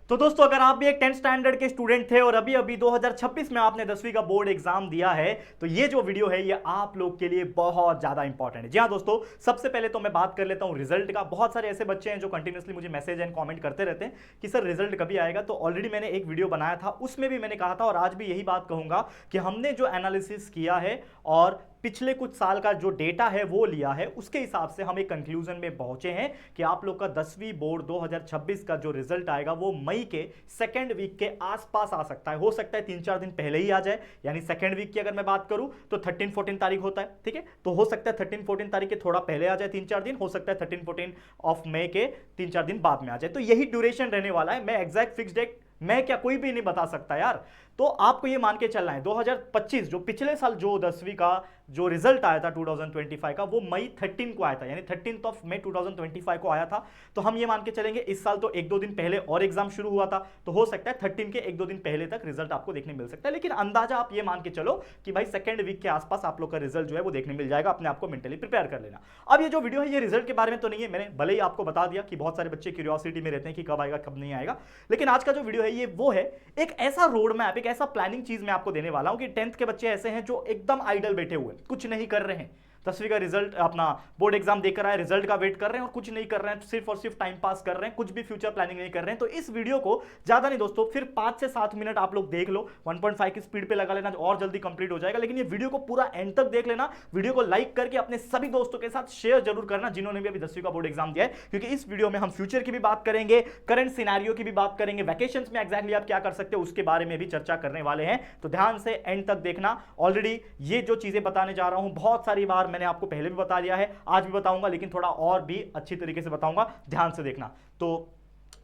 तो दोस्तों अगर आप भी एक 10th स्टैंडर्ड के स्टूडेंट थे और अभी अभी 2026 में आपने 10वीं का बोर्ड एग्जाम दिया है तो ये जो वीडियो है ये आप लोग के लिए बहुत ज्यादा इंपॉर्टेंट है। जी हाँ दोस्तों, सबसे पहले तो मैं बात कर लेता हूँ रिजल्ट का। बहुत सारे ऐसे बच्चे हैं जो कंटिन्यूसली मुझे मैसेज एंड कमेंट करते रहते हैं कि सर रिजल्ट कभी आएगा। तो ऑलरेडी मैंने एक वीडियो बनाया था, उसमें भी मैंने कहा था और आज भी यही बात कहूंगा कि हमने जो एनालिसिस किया है और पिछले कुछ साल का जो डेटा है वो लिया है, उसके हिसाब से हम एक कंक्लूजन में पहुंचे हैं कि आप लोग का 10वीं बोर्ड 2026 का जो रिजल्ट आएगा वो मई के सेकेंड वीक के आसपास आ सकता है। हो सकता है 3-4 दिन पहले ही आ जाए, यानी सेकेंड वीक की अगर मैं बात करूं तो 13-14 तारीख होता है, ठीक है। तो हो सकता है 13-14 तारीख के थोड़ा पहले आ जाए 3-4 दिन, हो सकता है 13-14 ऑफ मई के 3-4 दिन बाद में आ जाए। तो यही ड्यूरेशन रहने वाला है। मैं एग्जैक्ट फिक्स डेट मैं क्या कोई भी नहीं बता सकता यार। तो आपको ये मान के चलना है 2025 जो पिछले साल जो 10वीं का जो रिजल्ट आया था 2025 का वो मई 13 को आया था, यानी 13 ऑफ मई 2025 को आया था। तो हम ये मान के चलेंगे इस साल तो 1-2 दिन पहले और एग्जाम शुरू हुआ था, तो हो सकता है 13 के 1-2 दिन पहले तक रिजल्ट आपको देखने मिल सकता है। लेकिन अंदाजा आप ये मान के चलो कि भाई सेकंड वीक के आसपास आप लोग का रिजल्ट जो है वो देखने मिल जाएगा। अपने आपको मेंटली प्रिपेयर कर लेना। अब ये जो वीडियो है ये रिजल्ट के बारे में तो नहीं है, मैंने भले ही आपको बता दिया कि बहुत सारे बच्चे क्यूरियोसिटी में रहते हैं कि कब आएगा कब नहीं आएगा। लेकिन आज का जो वीडियो है ये वो है एक ऐसा रोड मैप, एक ऐसा प्लानिंग चीज मैं आपको देने वाला हूं कि 10th के बच्चे ऐसे हैं जो एकदम आइडल बैठे हुए कुछ नहीं कर रहे हैं, 10वीं का रिजल्ट अपना बोर्ड एग्जाम देकर आए, रिजल्ट का वेट कर रहे हैं और कुछ नहीं कर रहे हैं, सिर्फ और सिर्फ टाइम पास कर रहे हैं, कुछ भी फ्यूचर प्लानिंग नहीं कर रहे हैं। तो इस वीडियो को ज्यादा नहीं दोस्तों, फिर 5 से 7 मिनट आप लोग देख लो, 1.5 की स्पीड पे लगा लेना और जल्दी कंप्लीट हो जाएगा। लेकिन ये वीडियो को पूरा एंड तक देख लेना, वीडियो को लाइक करके अपने सभी दोस्तों के साथ शेयर जरूर करना जिन्होंने भी अभी 10वीं का बोर्ड एग्जाम दिया है, क्योंकि इस वीडियो में हम फ्यूचर की भी बात करेंगे, करंट सिनेरियो की भी बात करेंगे, वैकेशंस में एग्जैक्टली आप क्या कर सकते हो उसके बारे में भी चर्चा करने वाले हैं। तो ध्यान से एंड तक देखना। ऑलरेडी ये जो चीजें बताने जा रहा हूं बहुत सारी बार मैंने आपको पहले भी बता दिया है, आज भी बताऊंगा, लेकिन थोड़ा और भी अच्छी तरीके से बताऊंगा, ध्यान से देखना। तो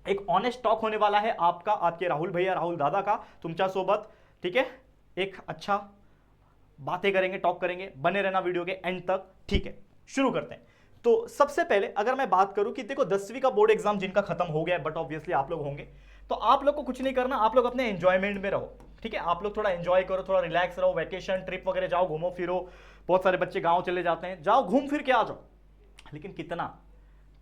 एक ऑनेस्ट टॉक होने वाला है आपका, आपके राहुल भैया राहुल दादा का तुमच्या सोबत, ठीक है। एक अच्छा बातें करेंगे, टॉक करेंगे, बने रहना वीडियो के एंड तक, ठीक है। शुरू करते हैं। तो सबसे पहले अगर मैं बात करूं कि देखो 10वीं का बोर्ड एग्जाम जिनका खत्म हो गया है, बट ऑब्वियसली आप लोग होंगे, तो आप लोग को कुछ नहीं करना, आप लोग अपने एंजॉयमेंट में रहो, ठीक है। आप लोग थोड़ा एंजॉय करो, थोड़ा रिलैक्स रहो, वैकेशन ट्रिप वगैरह जाओ, घूमो फिरो। बहुत सारे बच्चे गांव चले जाते हैं, जाओ घूम फिर के आ जाओ, लेकिन कितना,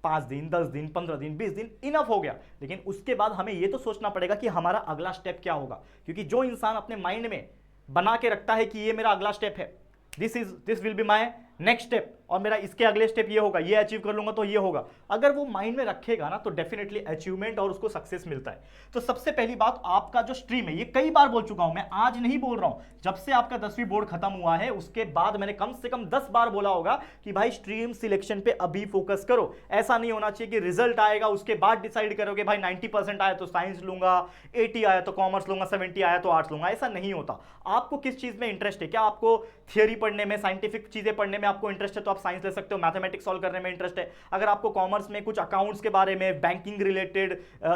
5 दिन 10 दिन 15 दिन 20 दिन इनफ हो गया। लेकिन उसके बाद हमें यह तो सोचना पड़ेगा कि हमारा अगला स्टेप क्या होगा, क्योंकि जो इंसान अपने माइंड में बना के रखता है कि ये मेरा अगला स्टेप है, this will be my next step, और मेरा इसके अगले स्टेप ये होगा, ये अचीव कर लूंगा तो ये होगा, अगर वो माइंड में रखेगा ना तो डेफिनेटली अचीवमेंट और उसको सक्सेस मिलता है। तो सबसे पहली बात, आपका जो स्ट्रीम है, ये कई बार बोल चुका हूं मैं, आज नहीं बोल रहा हूं, जब से आपका 10वीं बोर्ड खत्म हुआ है उसके बाद मैंने कम से कम 10 बार बोला होगा कि भाई स्ट्रीम सिलेक्शन पे अभी फोकस करो। ऐसा नहीं होना चाहिए कि रिजल्ट आएगा उसके बाद डिसाइड करोगे भाई 90% आया तो साइंस लूंगा, 80 आया तो कॉमर्स लूंगा, 70 आया तो आर्ट्स लूंगा। ऐसा नहीं होता। आपको किस चीज में इंटरेस्ट है, क्या आपको थियोरी पढ़ने में, साइंटिफिक चीजें पढ़ने में आपको इंटरेस्ट है तो आप साइंस ले सकते हो, मैथमेटिक्स सॉल्व करने में इंटरेस्ट है। अगर आपको कॉमर्स में कुछ अकाउंट्स के बारे में, बैंकिंग रिलेटेड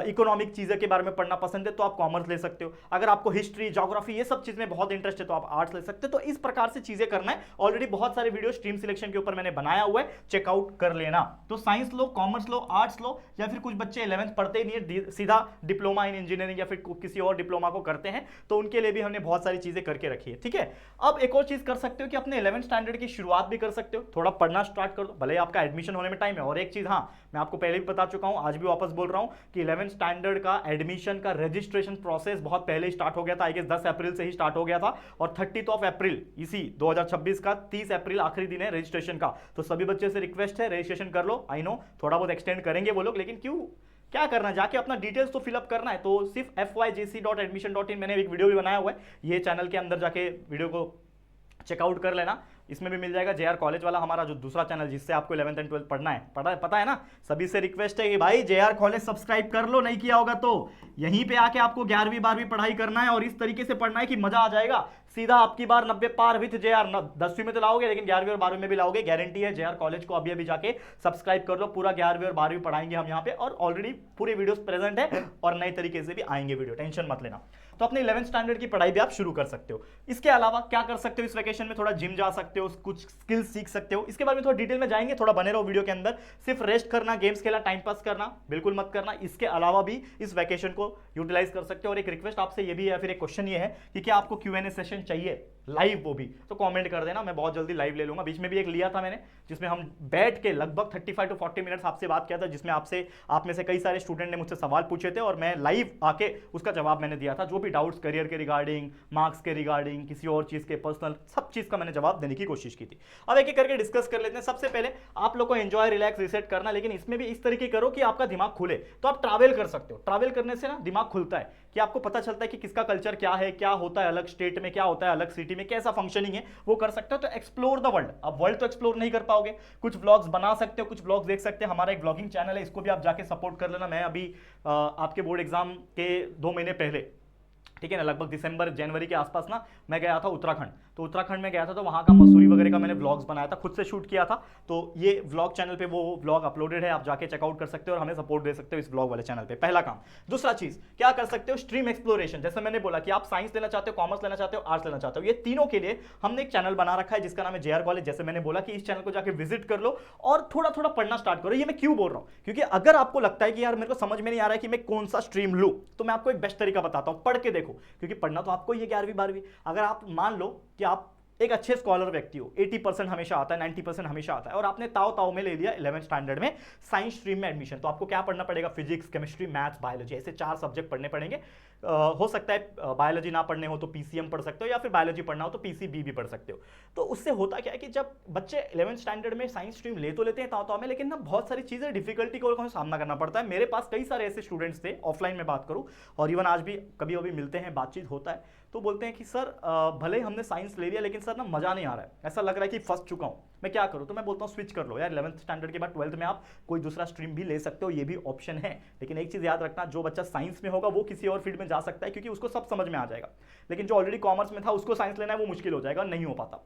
इकोनॉमिक चीजें के बारे में पढ़ना पसंद है तो आप कॉमर्स ले सकते हो। अगर आपको हिस्ट्री ज्योग्राफी ये सब चीज में बहुत इंटरेस्ट है तो आप आर्ट्स ले सकते हो। तो इस प्रकार से चीजें करना है। ऑलरेडी बहुत सारे वीडियो स्ट्रीम सिलेक्शन के ऊपर मैंने बनाया हुआ है, चेकआउट कर लेना। तो साइंस लो, कॉमर्स लो, आर्ट्स लो, या फिर कुछ बच्चे 11th पढ़ते ही नहीं है, सीधा डिप्लोमा इन इंजीनियरिंग या फिर किसी और डिप्लोमा को करते हैं, तो उनके लिए भी हमने बहुत सारी चीजें करके रखी है, ठीक है। अब एक और चीज कर सकते हो कि अपने 11th स्टैंडर्ड की शुरुआत भी कर सकते हो, थोड़ा पढ़ना स्टार्ट कर दो, भले आपका एडमिशन होने में टाइम है। और एक चीज, हाँ, मैं आपको पहले भी बता चुका हूं, आज भी वापस बोल रहा हूं कि 11th स्टैंडर्ड का एडमिशन का रजिस्ट्रेशन प्रोसेस बहुत पहले स्टार्ट हो गया था, आई गेस 10 अप्रैल से ही स्टार्ट हो गया था, और 30 अप्रैल इसी 2026 का 30 अप्रैल आखिरी दिन है रजिस्ट्रेशन का। तो सभी बच्चे से रिक्वेस्ट है रजिस्ट्रेशन कर लो। आई नो थोड़ा बहुत एक्सटेंड करेंगे वो लोग, लेकिन क्यों, क्या करना है, जाके अपना डिटेल्स तो फिलअप करना है। तो सिर्फ fyjc.admission.in मैंने एक वीडियो भी बनाया हुआ है, ये चैनल के अंदर जाके वीडियो को चेकआउट कर लेना। इसमें भी मिल जाएगा JR कॉलेज वाला हमारा जो दूसरा चैनल, जिससे आपको 11th एंड 12th पढ़ना है, पता है ना। सभी से रिक्वेस्ट है कि भाई JR कॉलेज सब्सक्राइब कर लो, नहीं किया होगा तो यहीं पे आके आपको 11वीं 12वीं पढ़ाई करना है, और इस तरीके से पढ़ना है कि मजा आ जाएगा। सीधा आपकी बार 90 पार विथ JR, 10वीं में तो लाओगे लेकिन 11वीं और 12वीं में भी लाओगे, गारंटी है। JR कॉलेज को अभी अभी जाके सब्सक्राइब कर लो, पूरा 11वीं और 12वीं पढ़ाएंगे हम यहाँ पे, और ऑलरेडी पूरे वीडियोस प्रेजेंट है और नए तरीके से भी आएंगे वीडियो, टेंशन मत लेना। तो अपने 11th स्टैंडर्ड की पढ़ाई भी आप शुरू कर सकते हो। इसके अलावा क्या कर सकते हो, इस वेकेशन में थोड़ा जिम जा सकते हो, कुछ स्किल्स सीख सकते हो। इसके बारे में थोड़ा डिटेल में जाएंगे, थोड़ा बने रहो वीडियो के अंदर। सिर्फ रेस्ट करना, गेम्स खेलना, टाइम पास करना बिल्कुल मत करना। इसके अलावा भी इस वेकेशन को यूटिलाइज कर सकते हो। और एक रिक्वेस्ट आपसे ये भी है, फिर एक क्वेश्चन ये है कि क्या आपको Q&A सेशन चाहिए, लाइव, वो भी तो कमेंट कर देना, मैं बहुत जल्दी लाइव ले लूंगा। बीच में भी एक लिया था मैंने जिसमें हम बैठ के लगभग 35 to 40 मिनट्स आपसे बात किया था, जिसमें आप में से कई सारे स्टूडेंट ने मुझसे सवाल पूछे थे और मैं लाइव आके उसका जवाब मैंने दिया था। जो भी डाउट्स करियर के रिगार्डिंग, मार्क्स के रिगार्डिंग, किसी और चीज के पर्सनल, सब चीज का मैंने जवाब देने की कोशिश की थी। अब एक एक करके डिस्कस कर लेते हैं। सबसे पहले आप लोग को एंजॉय, रिलैक्स, रिसेट करना, लेकिन इसमें भी इस तरीके करो कि आपका दिमाग खुले। तो आप ट्रैवल कर सकते हो, ट्रैवल करने से ना दिमाग खुलता है कि आपको पता चलता है कि किसका कल्चर क्या है, क्या होता है अलग स्टेट में, क्या होता है अलग सिटी में, कैसा फंक्शनिंग है, वो कर सकते हो। तो एक्सप्लोर द वर्ल्ड। अब वर्ल्ड तो एक्सप्लोर नहीं कर पाओगे, कुछ व्लॉग्स बना सकते हो, कुछ व्लॉग्स देख सकते हैं। हमारा एक व्लॉगिंग चैनल है, इसको भी आप जाके सपोर्ट कर लेना। मैं अभी आपके बोर्ड एग्जाम के 2 महीने पहले, ठीक है ना, लगभग दिसंबर जनवरी के आसपास ना, मैं गया था उत्तराखंड। तो उत्तराखंड में गया था, तो वहां का मसूरी वगैरह का मैंने व्लॉग्स बनाया था, खुद से शूट किया था। तो ये व्लॉग चैनल पे वो व्लॉग अपलोडेड है, आप जाके चेकआउट कर सकते हो और हमें सपोर्ट दे सकते हो इस व्लॉग वाले चैनल पे। पहला काम। दूसरा चीज क्या कर सकते हो, स्ट्रीम एक्सप्लोरेशन। जैसे मैंने बोला कि आप साइंस लेना चाहते हो, कॉमर्स लेना चाहते हो, आर्ट्स लेना चाहते हो, ये तीनों के लिए हमने एक चैनल बना रखा है जिसका नाम है JR कॉलेज। जैसे मैंने बोला कि इस चैनल को जाके विजिट कर लो और थोड़ा थोड़ा पढ़ना स्टार्ट करो। ये मैं क्यों बोल रहा हूं, क्योंकि अगर आपको लगता है कि यार मेरे को समझ में नहीं आ रहा है कि मैं कौन सा स्ट्रीम लूं, तो मैं आपको एक बेस्ट तरीका बताता हूं, पढ़ के देखो। क्योंकि पढ़ना तो आपको ही है 11वीं 12वीं। अगर आप मान लो कि आप एक अच्छे स्कॉलर व्यक्ति हो, 80% हमेशा आता है, 90% हमेशा आता है, और आपने ताव ताव में ले लिया 11th स्टैंडर्ड में साइंस स्ट्रीम में एडमिशन, तो आपको क्या पढ़ना पड़ेगा, फिजिक्स, केमिस्ट्री, मैथ्स, बायोलॉजी, ऐसे 4 सब्जेक्ट पढ़ने पड़ेंगे। हो सकता है बायोलॉजी ना पढ़ने हो तो PCM पढ़ सकते हो, या फिर बायोलॉजी पढ़ना हो तो PCB भी पढ़ सकते हो। तो उससे होता क्या है कि जब बच्चे 11th स्टैंडर्ड में साइंस स्ट्रीम ले तो लेते हैं ताव ताव में, लेकिन ना बहुत सारी चीजें, डिफिकल्टी को सामना करना पड़ता है। मेरे पास कई सारे ऐसे स्टूडेंट्स थे, ऑफलाइन में बात करूं और इवन आज भी कभी कभी मिलते हैं, बातचीत होता है, तो बोलते हैं कि सर भले ही हमने साइंस ले लिया, लेकिन सर ना मजा नहीं आ रहा है, ऐसा लग रहा है कि फंस चुका हूं, मैं क्या करूं। तो मैं बोलता हूं स्विच कर लो यार, 11th स्टैंडर्ड के बाद 12th में आप कोई दूसरा स्ट्रीम भी ले सकते हो, ये भी ऑप्शन है। लेकिन एक चीज याद रखना, जो बच्चा साइंस में होगा वो किसी और फील्ड में जा सकता है, क्योंकि उसको सब समझ में आ जाएगा। लेकिन जो ऑलरेडी कॉमर्स में था, उसको साइंस लेना है, वो मुश्किल हो जाएगा, नहीं हो पाता।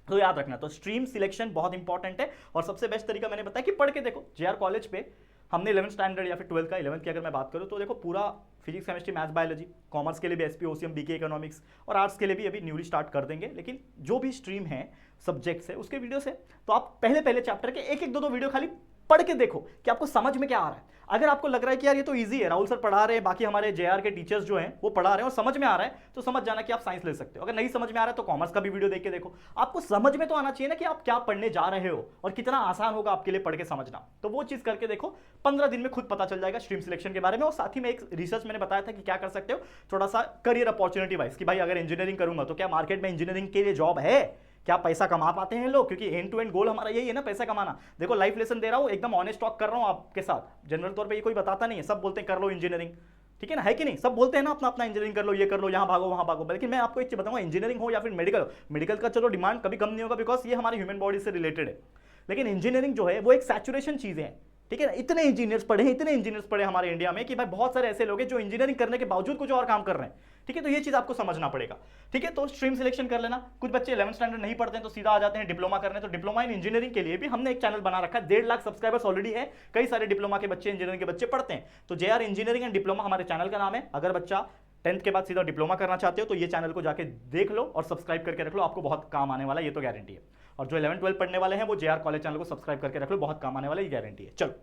तो याद रखना, तो स्ट्रीम सिलेक्शन बहुत इंपॉर्टेंट है। और सबसे बेस्ट तरीका मैंने बताया कि पढ़ के देखो। JR कॉलेज पे हमने 11th स्टैंडर्ड या फिर 12th का, 11th की अगर मैं बात करूं तो देखो पूरा physics, chemistry, maths, biology, commerce के लिए भी SP, OCM, BK इकोनॉमिक्स, और आर्ट्स के लिए भी अभी न्यूली स्टार्ट कर देंगे। लेकिन जो भी स्ट्रीम है, सब्जेक्ट्स है, उसके वीडियोस है, तो आप पहले पहले चैप्टर के एक एक दो वीडियो खाली पढ़ के देखो कि आपको समझ में क्या आ रहा है। अगर आपको लग रहा है कि यार ये तो इजी है, राहुल सर पढ़ा रहे हैं, बाकी हमारे JR के टीचर्स जो हैं वो पढ़ा रहे हैं और समझ में आ रहा है, तो समझ जाना कि आप साइंस ले सकते हो। अगर नहीं समझ में आ रहा है तो कॉमर्स का भी वीडियो देख के देखो। आपको समझ में तो आना चाहिए ना कि आप क्या पढ़ने जा रहे हो और कितना आसान होगा आपके लिए पढ़ के समझना। तो वो चीज करके देखो, 15 दिन में खुद पता चल जाएगा स्ट्रीम सिलेक्शन के बारे में। और साथ ही में एक रिसर्च मैंने बताया था कि क्या कर सकते हो, थोड़ा सा करियर अपॉर्चुनिटी वाइज, कि भाई अगर इंजीनियरिंग करूंगा तो क्या मार्केट में इंजीनियरिंग के लिए जॉब है, क्या पैसा कमा पाते हैं लोग, क्योंकि एंड टू एंड गोल हमारा यही है ना, पैसा कमाना। देखो लाइफ लेसन दे रहा हूं, एकदम ऑनेस्ट टॉक कर रहा हूं आपके साथ। जनरल तौर पे ये कोई बताता नहीं है, सब बोलते हैं कर लो इंजीनियरिंग, ठीक है ना, है कि नहीं, सब बोलते हैं ना अपना अपना इंजीनियरिंग कर लो, ये कर लो, यहाँ भागो वहाँ भागो। लेकिन मैं आपको एक चीज बताऊंगा, इंजीनियरिंग हो या फिर मेडिकल, मेडिकल का चलो डिमांड कभी कम नहीं होगा, बिकॉज ये हमारे ह्यूमन बॉडी से रिलेटेड है। लेकिन इंजीनियरिंग जो है वो एक सैचुरेशन चीजें हैं, ठीक है ना। इतने इंजीनियर्स पढ़े हैं, इतने इंजीनियर्स पढ़े हमारे इंडिया में कि भाई बहुत सारे ऐसे लोग हैं जो इंजीनियरिंग करने के बावजूद कुछ और काम कर रहे हैं, ठीक है। तो ये चीज आपको समझना पड़ेगा, ठीक है। तो स्ट्रीम सिलेक्शन कर लेना। कुछ बच्चे 11th स्टैंडर्ड नहीं पढ़ते हैं तो सीधा आ जाते हैं डिप्लोमा करने, तो डिप्लोमा इन इंजीनियरिंग के लिए भी हमने एक चैनल बना रखा है। 1.5 लाख सब्सक्राइबर्स ऑलरेडी है, कई सारे डिप्लोमा के बच्चे, इंजीनियरिंग के बच्चे पढ़ते हैं। तो JR इंजीनियरिंग एंड डिप्लोमा हमारे चैनल का नाम है। अगर बच्चा 10th के बाद सीधा डिप्लोमा करना चाहते हो तो ये चैनल को जाके देख लो और सब्सक्राइब करके रख लो, आपको बहुत काम आने वाला है, ये तो गारंटी है। और जो 11th 12th पढ़ने वाले हैं वो JR कॉलेज चैनल को सब्सक्राइब करके रख लो, बहुत काम आने वाला है, ये गारंटी है। चलो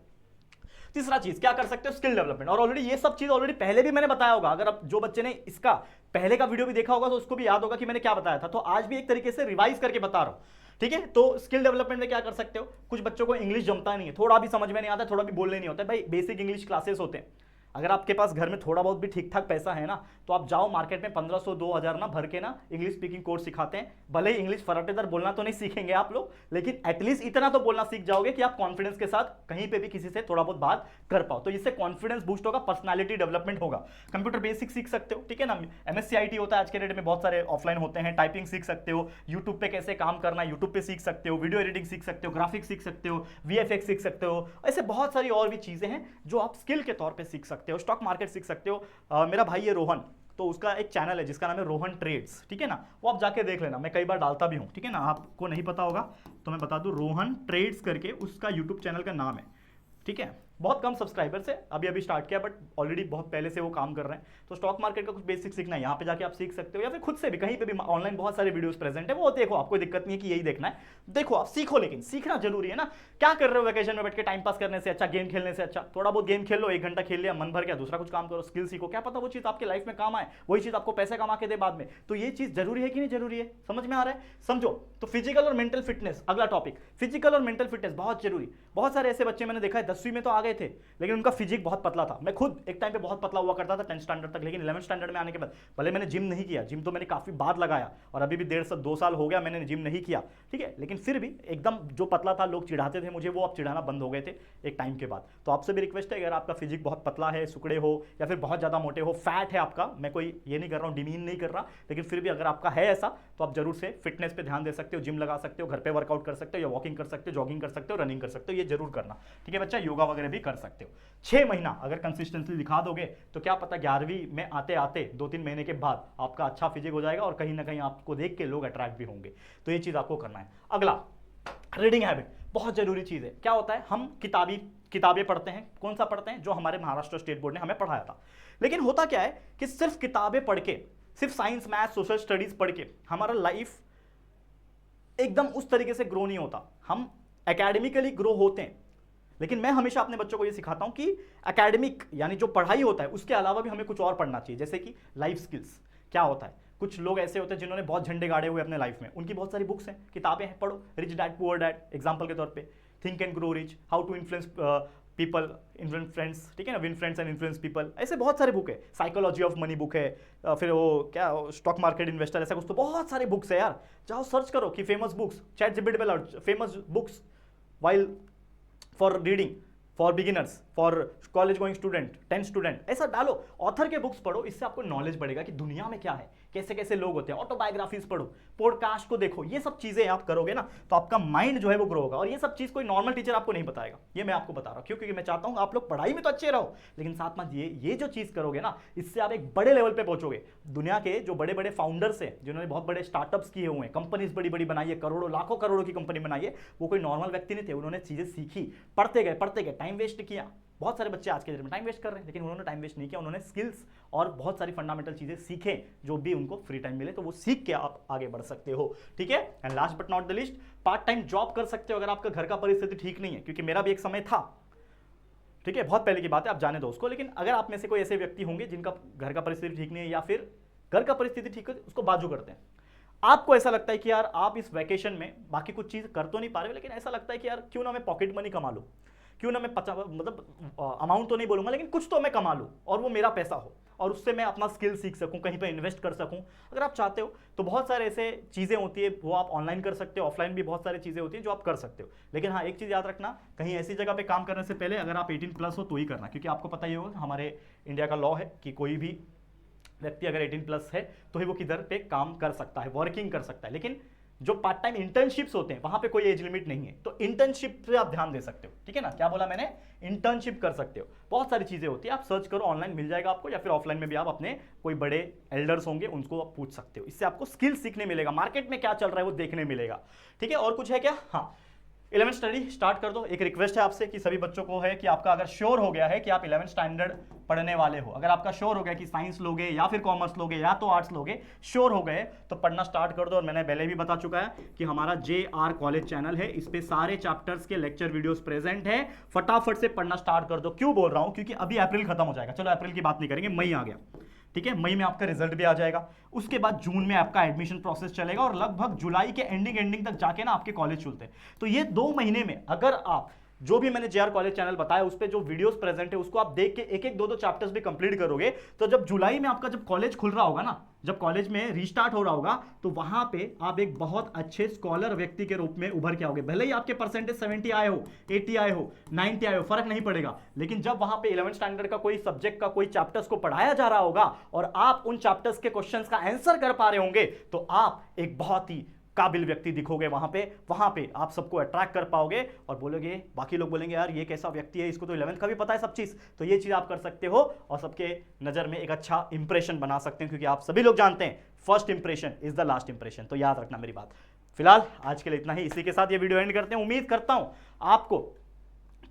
तीसरा चीज क्या कर सकते हो, स्किल डेवलपमेंट। और ऑलरेडी ये सब चीज ऑलरेडी पहले भी मैंने बताया होगा, अगर अब जो बच्चे ने इसका पहले का वीडियो भी देखा होगा तो उसको भी याद होगा कि मैंने क्या बताया था। तो आज भी एक तरीके से रिवाइज करके बता रहा हूं, ठीक है। तो स्किल डेवलपमेंट में क्या कर सकते हो, कुछ बच्चों को इंग्लिश जमता नहीं है, थोड़ा भी समझ में नहीं आता, थोड़ा भी बोलने नहीं होता है, भाई बेसिक इंग्लिश क्लासेस होते हैं। अगर आपके पास घर में थोड़ा बहुत भी ठीक ठाक पैसा है ना, तो आप जाओ मार्केट में 1500 2000 ना भर के ना इंग्लिश स्पीकिंग कोर्स सिखाते हैं। भले ही इंग्लिश फराटेदार बोलना तो नहीं सीखेंगे आप लोग, लेकिन एटलीस्ट इतना तो बोलना सीख जाओगे कि आप कॉन्फिडेंस के साथ कहीं पे भी किसी से थोड़ा बहुत बात कर पाओ। तो इससे कॉन्फिडेंस बूस्ट होगा, पर्सनैलिटी डेवलपमेंट होगा। कंप्यूटर बेसिक सीख सकते हो, ठीक है ना। MSc IT होता है आज के डेट में, बहुत सारे ऑफलाइन होते हैं। टाइपिंग सीख सकते हो, यूट्यूब पे कैसे काम करना है यूट्यूब पे सीख सकते हो, वीडियो एडिटिंग सीख सकते हो, ग्राफिक्स सीख सकते हो, VFX सीख सकते हो। ऐसे बहुत सारी और भी चीजें हैं जो आप स्किल के तौर पे सीख सकते हो। स्टॉक मार्केट सीख सकते हो। मेरा भाई है रोहन, तो उसका एक चैनल है जिसका नाम है रोहन ट्रेड्स, ठीक है ना, वो आप जाके देख लेना, मैं कई बार डालता भी हूं, ठीक है ना। आपको नहीं पता होगा तो मैं बता दूं, रोहन ट्रेड्स करके उसका यूट्यूब चैनल का नाम है, ठीक है। बहुत कम सब्सक्राइबर्स है, अभी अभी स्टार्ट किया, बट ऑलरेडी बहुत पहले से वो काम कर रहे हैं। तो स्टॉक मार्केट का कुछ बेसिक सीखना है, यहाँ पे जाके आप सीख सकते हो, या फिर खुद से भी कहीं पे भी ऑनलाइन बहुत सारे वीडियोस प्रेजेंट है, वो देखो, आपको दिक्कत नहीं है कि यही देखना है, देखो आप सीखो, लेकिन सीखना जरूरी है ना। क्या कर रहे हो वेकेशन में बैठ के टाइम पास करने से अच्छा, गेम खेलने से अच्छा थोड़ा बहुत गेम खेल लो, 1 घंटा खेल लिया, मन भर गया, दूसरा कुछ काम करो, स्किल सीखो, क्या पता वो चीज आपकी लाइफ में काम आए, वही चीज आपको पैसे कमा के दे बाद में। तो ये चीज जरूरी है कि नहीं जरूरी है, समझ में आ रहा है, समझो। तो फिजिकल और मेंटल फिटनेस अगला टॉपिक, फिजिकल और मेंटल फिटनेस बहुत जरूरी। बहुत सारे ऐसे बच्चे मैंने देखा है 10वीं में तो आ गए थे, लेकिन उनका फिजिक बहुत पतला था। मैं खुद एक टाइम पे बहुत पतला हुआ करता था 10th स्टैंडर्ड तक, लेकिन 11th स्टैंडर्ड में आने के बाद भले मैंने जिम नहीं किया, जिम तो मैंने काफी बाद लगाया, और अभी भी 1.5 से 2 साल हो गया मैंने जिम नहीं किया, ठीक है, लेकिन फिर भी एकदम जो पतला था, लोग चिढ़ाते थे मुझे, वो अब चिढ़ाना बंद हो गए थे एक टाइम के बाद। तो आपसे भी रिक्वेस्ट है, अगर आपका फिजिक बहुत पतला है, सुकड़े हो, या फिर बहुत ज्यादा मोटे हो, फैट है आपका, मैं कोई ये नहीं कर रहा हूँ, डिमीन नहीं कर रहा, लेकिन फिर भी अगर आपका है ऐसा, तो आप जरूर से फिटनेस पे ध्यान दे सकते हो, जिम लगा सकते हो, घर पे वर्कआउट कर सकते हो, या वॉकिंग कर सकते हो, जॉगिंग कर सकते हो, रनिंग कर सकते हो, ये जरूर करना, ठीक है बच्चा। योगा वगैरह भी कर सकते हो। 6 महीना अगर कंसिस्टेंसी दिखा दोगे तो क्या पता 11वीं में आते आते 2-3 महीने के बाद आपका अच्छा फिजिक हो जाएगा, और कहीं ना कहीं आपको देख के लोग अट्रैक्ट भी होंगे। तो ये चीज आपको करना है। अगला, रीडिंग हैबिट बहुत जरूरी चीज है। क्या होता है, हम किताबें पढ़ते हैं, कौन सा पढ़ते हैं, जो हमारे महाराष्ट्र स्टेट बोर्ड ने हमें पढ़ाया था, लेकिन होता क्या है कि सिर्फ किताबें पढ़ के, सिर्फ साइंस मैथ सोशल स्टडीज पढ़ के हमारा लाइफ एकदम उस तरीके से ग्रो नहीं होता। हम एकेडमिकली ग्रो होते हैं, लेकिन मैं हमेशा अपने बच्चों को ये सिखाता हूं कि एकेडमिक यानी जो पढ़ाई होता है उसके अलावा भी हमें कुछ और पढ़ना चाहिए, जैसे कि लाइफ स्किल्स। क्या होता है, कुछ लोग ऐसे होते हैं जिन्होंने बहुत झंडे गाड़े हुए अपने लाइफ में, उनकी बहुत सारी बुक्स हैं, किताबें हैं, पढ़ो। Rich dad poor dad example के तौर पे, think and grow rich, how to influence people, influence friends, ठीक है ना, win friends and influence people, ऐसे बहुत सारे बुक है। साइकोलॉजी ऑफ मनी बुक है, फिर वो क्या स्टॉक मार्केट इन्वेस्टर, ऐसा कुछ तो बहुत सारे बुक्स है यार। जाओ सर्च करो कि फेमस बुक्स, चैटजीपीटी पे famous books while for reading, for beginners, for college going student, 10 student, ऐसा डालो, ऑथर के बुक्स पढ़ो। इससे आपको नॉलेज बढ़ेगा कि दुनिया में क्या है, कैसे कैसे लोग होते हैं। ऑटोबायोग्राफीज पढ़ो, पॉडकास्ट को देखो, ये सब चीजें आप करोगे ना तो आपका माइंड जो है वो ग्रो होगा। और ये सब चीज कोई नॉर्मल टीचर आपको नहीं बताएगा, ये मैं आपको बता रहा हूं, क्योंकि मैं चाहता हूं आप लोग पढ़ाई में तो अच्छे रहो, लेकिन साथ में ये जो चीज करोगे ना, इससे आप एक बड़े लेवल पे पहुंचोगे। दुनिया के जो बड़े बड़े फाउंडर्स हैं, जिन्होंने बहुत बड़े स्टार्टअप्स किए हुए हैं, कंपनीज बड़ी बड़ी बनाई है, करोड़ों लाखों करोड़ों की कंपनी बनाई है, वो कोई नॉर्मल व्यक्ति नहीं थे। उन्होंने चीजें सीखी, पढ़ते गए, टाइम वेस्ट किया। बहुत सारे बच्चे आज के डेट में टाइम वेस्ट कर रहे हैं, लेकिन उन्होंने टाइम वेस्ट नहीं किया, उन्होंने स्किल्स और बहुत सारी फंडामेंटल चीजें सीखे, जो भी उनको फ्री टाइम मिले तो वो सीख के आप आगे बढ़ सकते हो, ठीक है। And last but not the list, part time job कर सकते हो अगर आपका घर का परिस्थिति ठीक नहीं है, क्योंकि मेरा भी एक समय था, ठीक है, बहुत पहले की बात है, आप जाने दो उसको। लेकिन अगर आप में से कोई ऐसे व्यक्ति होंगे जिनका घर का परिस्थिति ठीक नहीं है, या फिर घर का परिस्थिति ठीक है, उसको बाजू करते हैं। आपको ऐसा लगता है कि यार आप इस वैकेशन में बाकी कुछ चीज कर तो नहीं पा रहे हो, लेकिन ऐसा लगता है कि यार क्यों ना मैं पॉकेट मनी कमा लूं, क्यों ना मैं मतलब अमाउंट तो नहीं बोलूंगा, लेकिन कुछ तो मैं कमा लूं और वो मेरा पैसा हो, और उससे मैं अपना स्किल सीख सकूं, कहीं पे इन्वेस्ट कर सकूं। अगर आप चाहते हो तो बहुत सारे ऐसे चीजें होती है, वो आप ऑनलाइन कर सकते हो, ऑफलाइन भी बहुत सारी चीजें होती हैं जो आप कर सकते हो। लेकिन हाँ, एक चीज याद रखना, कहीं ऐसी जगह पे काम करने से पहले अगर आप 18+ हो तो ही करना, क्योंकि आपको पता ही होगा हमारे इंडिया का लॉ है कि कोई भी व्यक्ति अगर 18+ है तो ही वो किधर पे काम कर सकता है, वर्किंग कर सकता है। लेकिन जो पार्ट टाइम इंटर्नशिप्स होते हैं वहां पे कोई एज लिमिट नहीं है, तो इंटर्नशिप पे आप ध्यान दे सकते हो, ठीक है ना। क्या बोला मैंने, इंटर्नशिप कर सकते हो, बहुत सारी चीजें होती है, आप सर्च करो, ऑनलाइन मिल जाएगा आपको, या फिर ऑफलाइन में भी आप अपने कोई बड़े एल्डर्स होंगे उनको आप पूछ सकते हो। इससे आपको स्किल सीखने मिलेगा, मार्केट में क्या चल रहा है वो देखने मिलेगा, ठीक है। और कुछ है क्या, हाँ, 11th स्टडी स्टार्ट कर दो। एक रिक्वेस्ट है आपसे कि सभी बच्चों को है कि आपका अगर श्योर हो गया है कि आप 11th स्टैंडर्ड पढ़ने वाले हो, अगर आपका श्योर हो गया कि साइंस लोगे या फिर कॉमर्स लोगे या तो आर्ट्स लोगे, श्योर हो गए तो पढ़ना स्टार्ट कर दो। और मैंने पहले भी बता चुका है कि हमारा JR कॉलेज चैनल है, इस पे सारे चैप्टर्स के लेक्चर वीडियोस प्रेजेंट है, फटाफट से पढ़ना स्टार्ट कर दो। क्यों बोल रहा हूं, क्योंकि अभी अप्रैल खत्म हो जाएगा, चलो अप्रैल की बात नहीं करेंगे, मई आ गया, ठीक है, मई में आपका रिजल्ट भी आ जाएगा, उसके बाद जून में आपका एडमिशन प्रोसेस चलेगा, और लगभग जुलाई के एंडिंग तक जाके ना आपके कॉलेज खुलते हैं। तो ये 2 महीने में अगर आप जो भी मैंने JR कॉलेज चैनल बताया उस पे जो वीडियोस प्रेजेंट है उसको आप देख के एक एक 2-2 चैप्टर्स भी कंप्लीट करोगे, तो जब जुलाई में आपका जब कॉलेज खुल रहा होगा ना, जब कॉलेज में रीस्टार्ट हो रहा होगा, तो वहां पे आप एक बहुत अच्छे स्कॉलर व्यक्ति के रूप में उभर के आओगे। भले ही आपके परसेंटेज 70 आए हो, 80 आए हो, 90 आए हो, फर्क नहीं पड़ेगा, लेकिन जब वहां पे 11th स्टैंडर्ड का कोई सब्जेक्ट का कोई चैप्टर्स को पढ़ाया जा रहा होगा और आप उन चैप्टर्स के क्वेश्चंस का आंसर कर पा रहे होंगे, तो आप एक बहुत ही काबिल व्यक्ति दिखोगे। वहां पे आप सबको अट्रैक्ट कर पाओगे और बोलोगे, बाकी लोग बोलेंगे यार ये कैसा व्यक्ति है, इसको तो 11th का भी पता है सब चीज। तो ये चीज आप कर सकते हो और सबके नजर में एक अच्छा इंप्रेशन बना सकते हैं, क्योंकि आप सभी लोग जानते हैं first impression is the last impression. तो याद रखना मेरी बात। फिलहाल आज के लिए इतना ही, इसी के साथ ये वीडियो एंड करते हैं। उम्मीद करता हूं आपको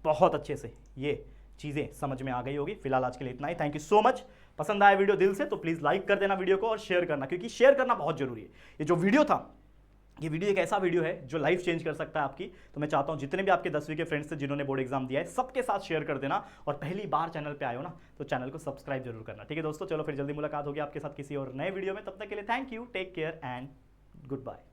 बहुत अच्छे से ये चीज़ें समझ में आ गई होगी। फिलहाल आज के लिए इतना ही। Thank you so much. पसंद आया वीडियो दिल से तो प्लीज़ लाइक कर देना वीडियो को और शेयर करना, क्योंकि शेयर करना बहुत जरूरी है। ये जो वीडियो था, ये वीडियो एक ऐसा वीडियो है जो लाइफ चेंज कर सकता है आपकी। तो मैं चाहता हूं जितने भी आपके 10वीं के फ्रेंड्स थे जिन्होंने बोर्ड एग्जाम दिया है, सबके साथ शेयर कर देना। और पहली बार चैनल पे आए हो ना, तो चैनल को सब्सक्राइब जरूर करना। ठीक है दोस्तों, चलो फिर जल्दी मुलाकात होगी आपके साथ किसी और नए वीडियो में। तब तक के लिए thank you, take care and good bye.